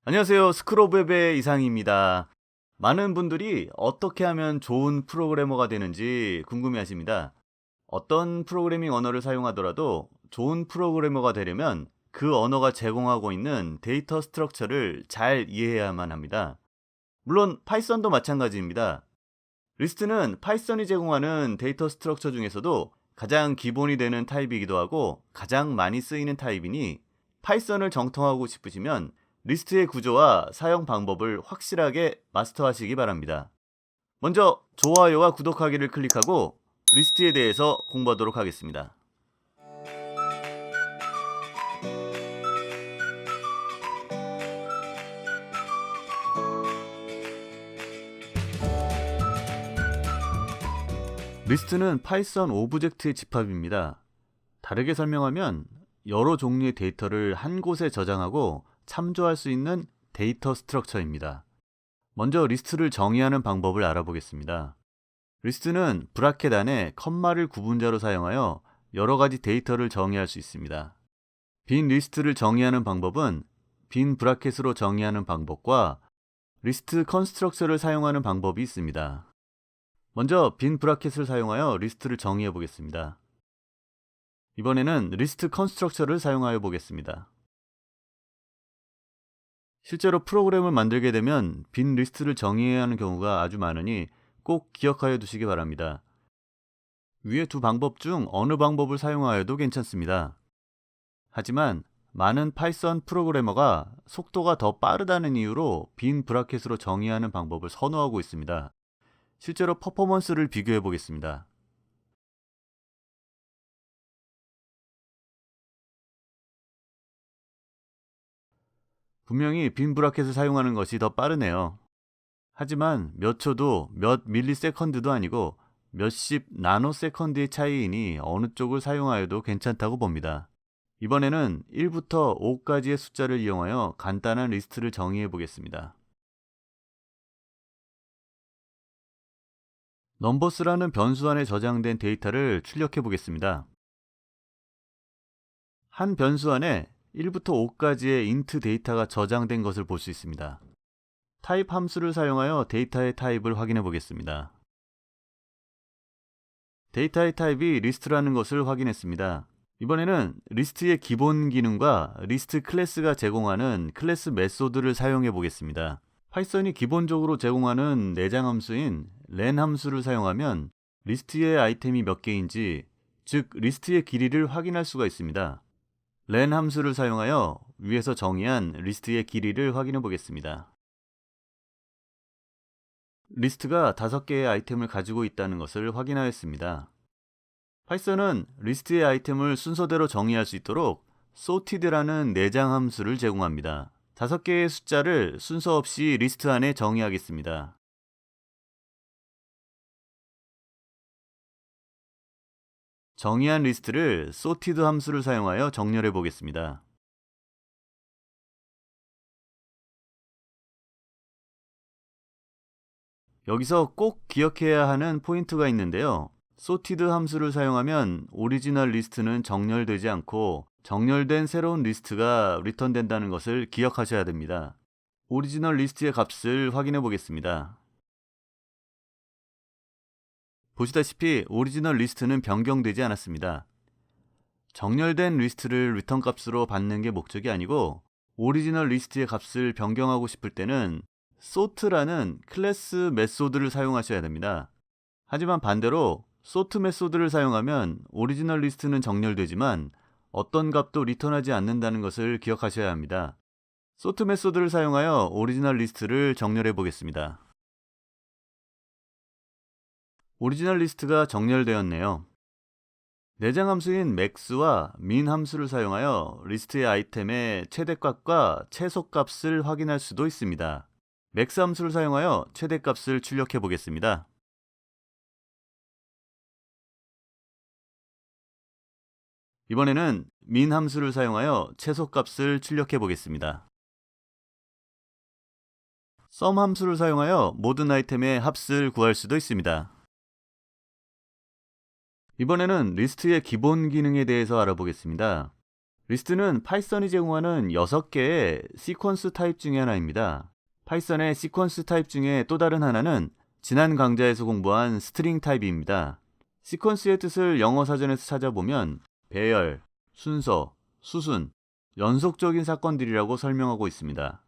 안녕하세요. 스크럽웹의 이상입니다. 많은 분들이 어떻게 하면 좋은 프로그래머가 되는지 궁금해 하십니다. 어떤 프로그래밍 언어를 사용하더라도 좋은 프로그래머가 되려면 그 언어가 제공하고 있는 데이터 스트럭처를 잘 이해해야만 합니다. 물론 파이썬도 마찬가지입니다. 리스트는 파이썬이 제공하는 데이터 스트럭처 중에서도 가장 기본이 되는 타입이기도 하고 가장 많이 쓰이는 타입이니 파이썬을 정통하고 싶으시면 리스트의 구조와 사용 방법을 확실하게 마스터하시기 바랍니다. 먼저 좋아요와 구독하기를 클릭하고 리스트에 대해서 공부하도록 하겠습니다. 리스트는 파이썬 오브젝트의 집합입니다. 다르게 설명하면 여러 종류의 데이터를 한 곳에 저장하고 참조할 수 있는 데이터 스트럭처입니다. 먼저 리스트를 정의하는 방법을 알아보겠습니다. 리스트는 브라켓 안에 컴마를 구분자로 사용하여 여러 가지 데이터를 정의할 수 있습니다. 빈 리스트를 정의하는 방법은 빈 브라켓으로 정의하는 방법과 리스트 컨스트럭처를 사용하는 방법이 있습니다. 먼저 빈 브라켓을 사용하여 리스트를 정의해 보겠습니다. 이번에는 리스트 컨스트럭처를 사용하여 보겠습니다. 실제로 프로그램을 만들게 되면 빈 리스트를 정의해야 하는 경우가 아주 많으니 꼭 기억하여 두시기 바랍니다. 위의 두 방법 중 어느 방법을 사용하여도 괜찮습니다. 하지만 많은 파이썬 프로그래머가 속도가 더 빠르다는 이유로 빈 브라켓으로 정의하는 방법을 선호하고 있습니다. 실제로 퍼포먼스를 비교해 보겠습니다. 분명히 빈 브라켓을 사용하는 것이 더 빠르네요. 하지만 몇 초도 몇 밀리세컨드도 아니고 몇십 나노세컨드의 차이이니 어느 쪽을 사용하여도 괜찮다고 봅니다. 이번에는 1부터 5까지의 숫자를 이용하여 간단한 리스트를 정의해 보겠습니다. 넘버스라는 변수 안에 저장된 데이터를 출력해 보겠습니다. 한 변수 안에 1부터 5까지의 인트 데이터가 저장된 것을 볼 수 있습니다. 타입 함수를 사용하여 데이터의 타입을 확인해 보겠습니다. 데이터의 타입이 리스트라는 것을 확인했습니다. 이번에는 리스트의 기본 기능과 리스트 클래스가 제공하는 클래스 메소드를 사용해 보겠습니다. 파이썬이 기본적으로 제공하는 내장 함수인 len 함수를 사용하면 리스트의 아이템이 몇 개인지, 즉 리스트의 길이를 확인할 수가 있습니다. len 함수를 사용하여 위에서 정의한 리스트의 길이를 확인해 보겠습니다. 리스트가 5개의 아이템을 가지고 있다는 것을 확인하였습니다. 파이썬은 리스트의 아이템을 순서대로 정의할 수 있도록 sorted라는 내장 함수를 제공합니다. 5개의 숫자를 순서 없이 리스트 안에 정의하겠습니다. 정의한 리스트를 sorted 함수를 사용하여 정렬해 보겠습니다. 여기서 꼭 기억해야 하는 포인트가 있는데요. sorted 함수를 사용하면 오리지널 리스트는 정렬되지 않고 정렬된 새로운 리스트가 리턴된다는 것을 기억하셔야 됩니다. 오리지널 리스트의 값을 확인해 보겠습니다. 보시다시피 오리지널 리스트는 변경되지 않았습니다. 정렬된 리스트를 리턴 값으로 받는 게 목적이 아니고 오리지널 리스트의 값을 변경하고 싶을 때는 sort라는 클래스 메소드를 사용하셔야 됩니다. 하지만 반대로 sort 메소드를 사용하면 오리지널 리스트는 정렬되지만 어떤 값도 리턴하지 않는다는 것을 기억하셔야 합니다. sort 메소드를 사용하여 오리지널 리스트를 정렬해 보겠습니다. 오리지널 리스트가 정렬되었네요. 내장 함수인 max와 min 함수를 사용하여 리스트의 아이템의 최대값과 최소값을 확인할 수도 있습니다. max 함수를 사용하여 최대값을 출력해 보겠습니다. 이번에는 min 함수를 사용하여 최소값을 출력해 보겠습니다. sum 함수를 사용하여 모든 아이템의 합을 구할 수도 있습니다. 이번에는 리스트의 기본 기능에 대해서 알아보겠습니다. 리스트는 파이썬이 제공하는 6개의 시퀀스 타입 중에 하나입니다. 파이썬의 시퀀스 타입 중에 또 다른 하나는 지난 강좌에서 공부한 스트링 타입입니다. 시퀀스의 뜻을 영어 사전에서 찾아보면 배열, 순서, 수순, 연속적인 사건들이라고 설명하고 있습니다.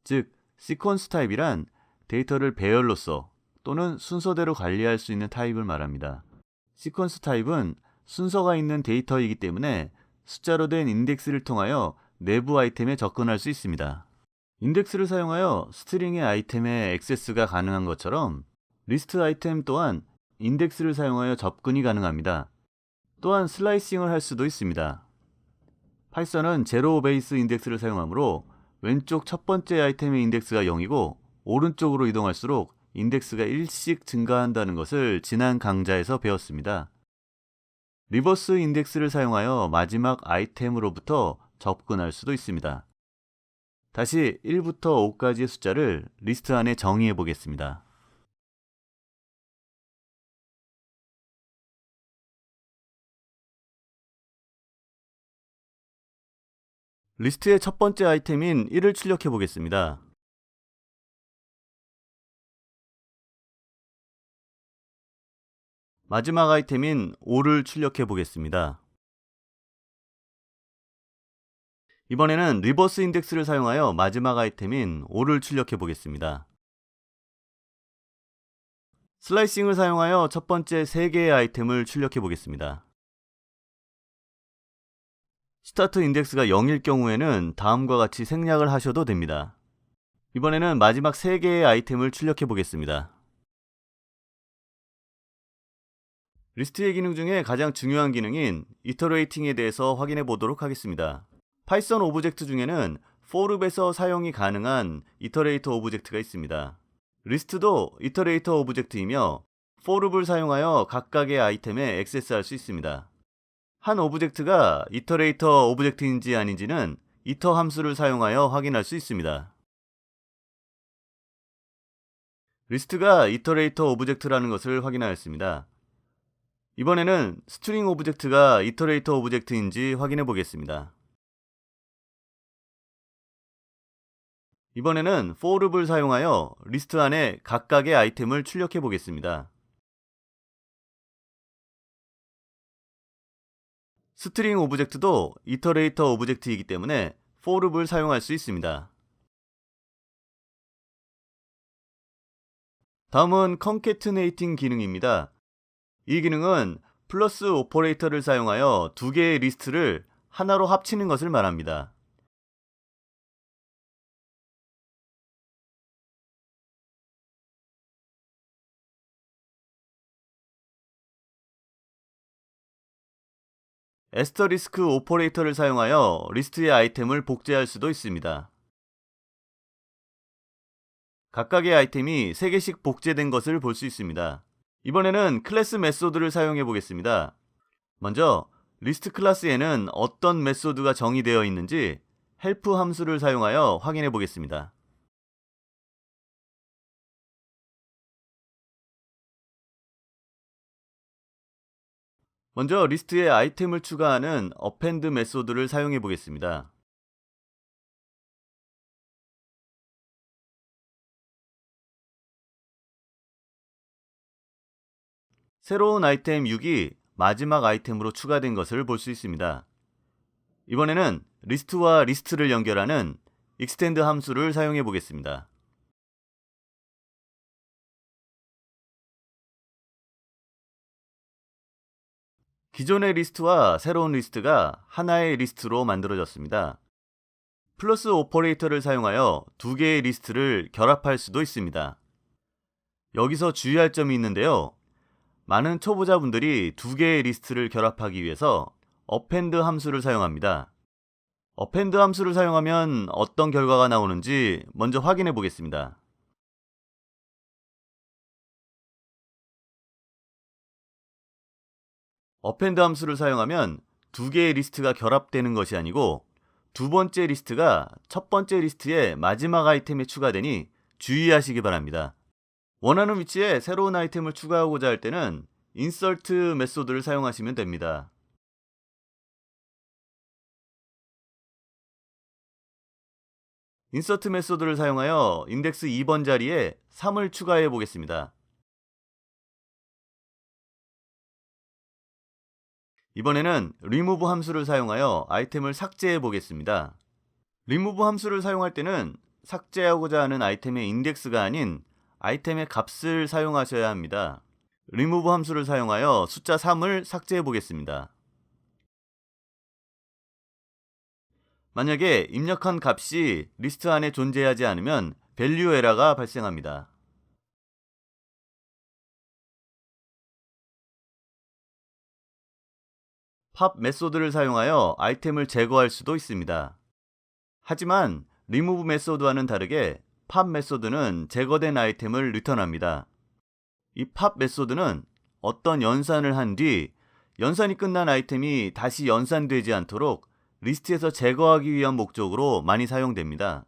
즉, 시퀀스 타입이란 데이터를 배열로서 또는 순서대로 관리할 수 있는 타입을 말합니다. 시퀀스 타입은 순서가 있는 데이터이기 때문에 숫자로 된 인덱스를 통하여 내부 아이템에 접근할 수 있습니다. 인덱스를 사용하여 스트링의 아이템에 액세스가 가능한 것처럼 리스트 아이템 또한 인덱스를 사용하여 접근이 가능합니다. 또한 슬라이싱을 할 수도 있습니다. 파이썬은 제로 베이스 인덱스를 사용하므로 왼쪽 첫 번째 아이템의 인덱스가 0이고 오른쪽으로 이동할수록 인덱스가 1씩 증가한다는 것을 지난 강좌에서 배웠습니다. 리버스 인덱스를 사용하여 마지막 아이템으로부터 접근할 수도 있습니다. 다시 1부터 5까지의 숫자를 리스트 안에 정의해 보겠습니다. 리스트의 첫 번째 아이템인 1을 출력해 보겠습니다. 마지막 아이템인 5를 출력해 보겠습니다. 이번에는 리버스 인덱스를 사용하여 마지막 아이템인 5를 출력해 보겠습니다. 슬라이싱을 사용하여 첫 번째 3개의 아이템을 출력해 보겠습니다. 스타트 인덱스가 0일 경우에는 다음과 같이 생략을 하셔도 됩니다. 이번에는 마지막 3개의 아이템을 출력해 보겠습니다. 리스트의 기능 중에 가장 중요한 기능인 이터레이팅에 대해서 확인해 보도록 하겠습니다. 파이썬 오브젝트 중에는 forloop에서 사용이 가능한 이터레이터 오브젝트가 있습니다. 리스트도 이터레이터 오브젝트이며 forloop을 사용하여 각각의 아이템에 액세스할 수 있습니다. 한 오브젝트가 이터레이터 오브젝트인지 아닌지는 이터 함수를 사용하여 확인할 수 있습니다. 리스트가 이터레이터 오브젝트라는 것을 확인하였습니다. 이번에는 스트링 오브젝트가 이터레이터 오브젝트인지 확인해 보겠습니다. 이번에는 forloop을 사용하여 리스트 안에 각각의 아이템을 출력해 보겠습니다. 스트링 오브젝트도 이터레이터 오브젝트이기 때문에 forloop을 사용할 수 있습니다. 다음은 concatenating 기능입니다. 이 기능은 플러스 오퍼레이터를 사용하여 두 개의 리스트를 하나로 합치는 것을 말합니다. 에스터리스크 오퍼레이터를 사용하여 리스트의 아이템을 복제할 수도 있습니다. 각각의 아이템이 3개씩 복제된 것을 볼 수 있습니다. 이번에는 클래스 메소드를 사용해 보겠습니다. 먼저 리스트 클래스에는 어떤 메소드가 정의되어 있는지 헬프 함수를 사용하여 확인해 보겠습니다. 먼저 리스트에 아이템을 추가하는 append 메소드를 사용해 보겠습니다. 새로운 아이템 6이 마지막 아이템으로 추가된 것을 볼 수 있습니다. 이번에는 리스트와 리스트를 연결하는 extend 함수를 사용해 보겠습니다. 기존의 리스트와 새로운 리스트가 하나의 리스트로 만들어졌습니다. 플러스 오퍼레이터를 사용하여 두 개의 리스트를 결합할 수도 있습니다. 여기서 주의할 점이 있는데요. 많은 초보자분들이 두 개의 리스트를 결합하기 위해서 append 함수를 사용합니다. append 함수를 사용하면 어떤 결과가 나오는지 먼저 확인해 보겠습니다. append 함수를 사용하면 두 개의 리스트가 결합되는 것이 아니고 두 번째 리스트가 첫 번째 리스트의 마지막 아이템에 추가되니 주의하시기 바랍니다. 원하는 위치에 새로운 아이템을 추가하고자 할 때는 insert 메소드를 사용하시면 됩니다. 인서트 메소드를 사용하여 인덱스 2번 자리에 3을 추가해 보겠습니다. 이번에는 remove 함수를 사용하여 아이템을 삭제해 보겠습니다. remove 함수를 사용할 때는 삭제하고자 하는 아이템의 인덱스가 아닌 아이템의 값을 사용하셔야 합니다. remove 함수를 사용하여 숫자 3을 삭제해 보겠습니다. 만약에 입력한 값이 리스트 안에 존재하지 않으면 value 에러가 발생합니다. 팝 메소드를 사용하여 아이템을 제거할 수도 있습니다. 하지만 remove 메소드와는 다르게 팝 메소드는 제거된 아이템을 리턴합니다. 이 팝 메소드는 어떤 연산을 한 뒤 연산이 끝난 아이템이 다시 연산되지 않도록 리스트에서 제거하기 위한 목적으로 많이 사용됩니다.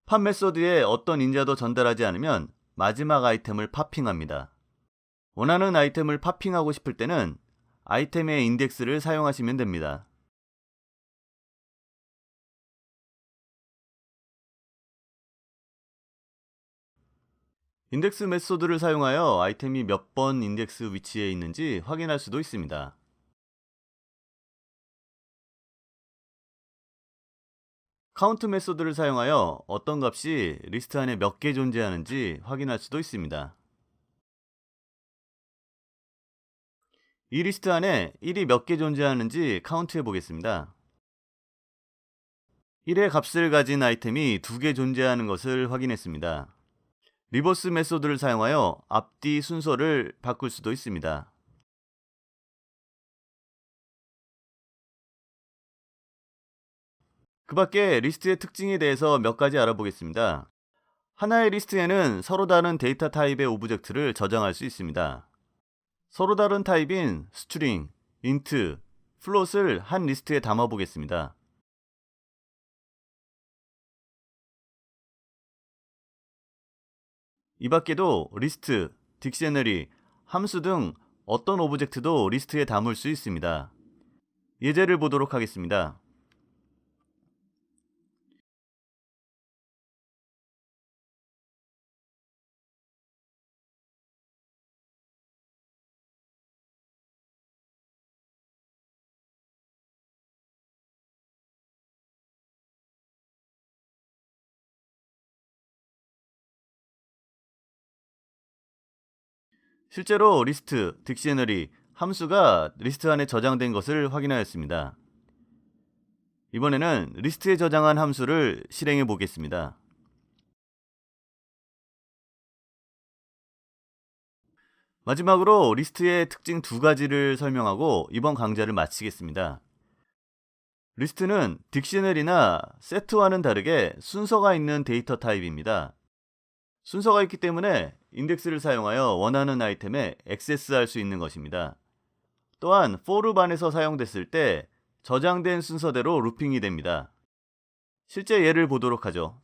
팝 메소드에 어떤 인자도 전달하지 않으면 마지막 아이템을 팝핑합니다. 원하는 아이템을 팝핑하고 싶을 때는 아이템의 인덱스를 사용하시면 됩니다. 인덱스 메소드를 사용하여 아이템이 몇 번 인덱스 위치에 있는지 확인할 수도 있습니다. 카운트 메소드를 사용하여 어떤 값이 리스트 안에 몇 개 존재하는지 확인할 수도 있습니다. 이 리스트 안에 1이 몇 개 존재하는지 카운트해 보겠습니다. 1의 값을 가진 아이템이 2개 존재하는 것을 확인했습니다. 리버스 메소드를 사용하여 앞뒤 순서를 바꿀 수도 있습니다. 그 밖에 리스트의 특징에 대해서 몇 가지 알아보겠습니다. 하나의 리스트에는 서로 다른 데이터 타입의 오브젝트를 저장할 수 있습니다. 서로 다른 타입인 스트링, 인트, 플롯을 한 리스트에 담아 보겠습니다. 이 밖에도 리스트, 딕셔너리, 함수 등 어떤 오브젝트도 리스트에 담을 수 있습니다. 예제를 보도록 하겠습니다. 실제로 리스트, 딕셔너리, 함수가 리스트 안에 저장된 것을 확인하였습니다. 이번에는 리스트에 저장한 함수를 실행해 보겠습니다. 마지막으로 리스트의 특징 2가지를 설명하고 이번 강좌를 마치겠습니다. 리스트는 딕셔너리나 세트와는 다르게 순서가 있는 데이터 타입입니다. 순서가 있기 때문에 인덱스를 사용하여 원하는 아이템에 액세스할 수 있는 것입니다. 또한 for 반에서 사용됐을 때 저장된 순서대로 루핑이 됩니다. 실제 예를 보도록 하죠.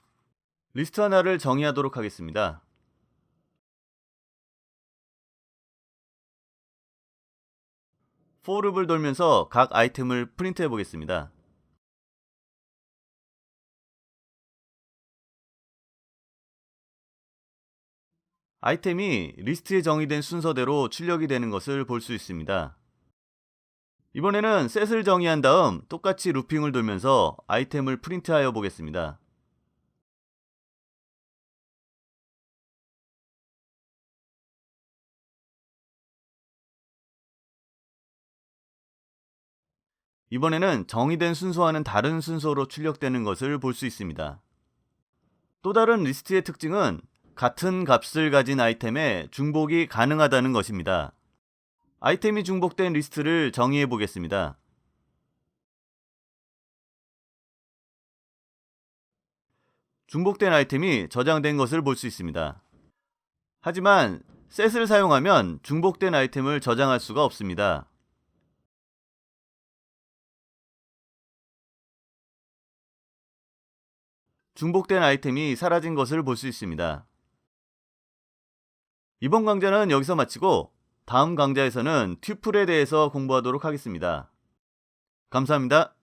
리스트 하나를 정의하도록 하겠습니다. for 룹을 돌면서 각 아이템을 프린트해 보겠습니다. 아이템이 리스트에 정의된 순서대로 출력이 되는 것을 볼 수 있습니다. 이번에는 set을 정의한 다음 똑같이 루핑을 돌면서 아이템을 프린트하여 보겠습니다. 이번에는 정의된 순서와는 다른 순서로 출력되는 것을 볼 수 있습니다. 또 다른 리스트의 특징은 같은 값을 가진 아이템에 중복이 가능하다는 것입니다. 아이템이 중복된 리스트를 정의해 보겠습니다. 중복된 아이템이 저장된 것을 볼 수 있습니다. 하지만 set을 사용하면 중복된 아이템을 저장할 수가 없습니다. 중복된 아이템이 사라진 것을 볼 수 있습니다. 이번 강좌는 여기서 마치고 다음 강좌에서는 튜플에 대해서 공부하도록 하겠습니다. 감사합니다.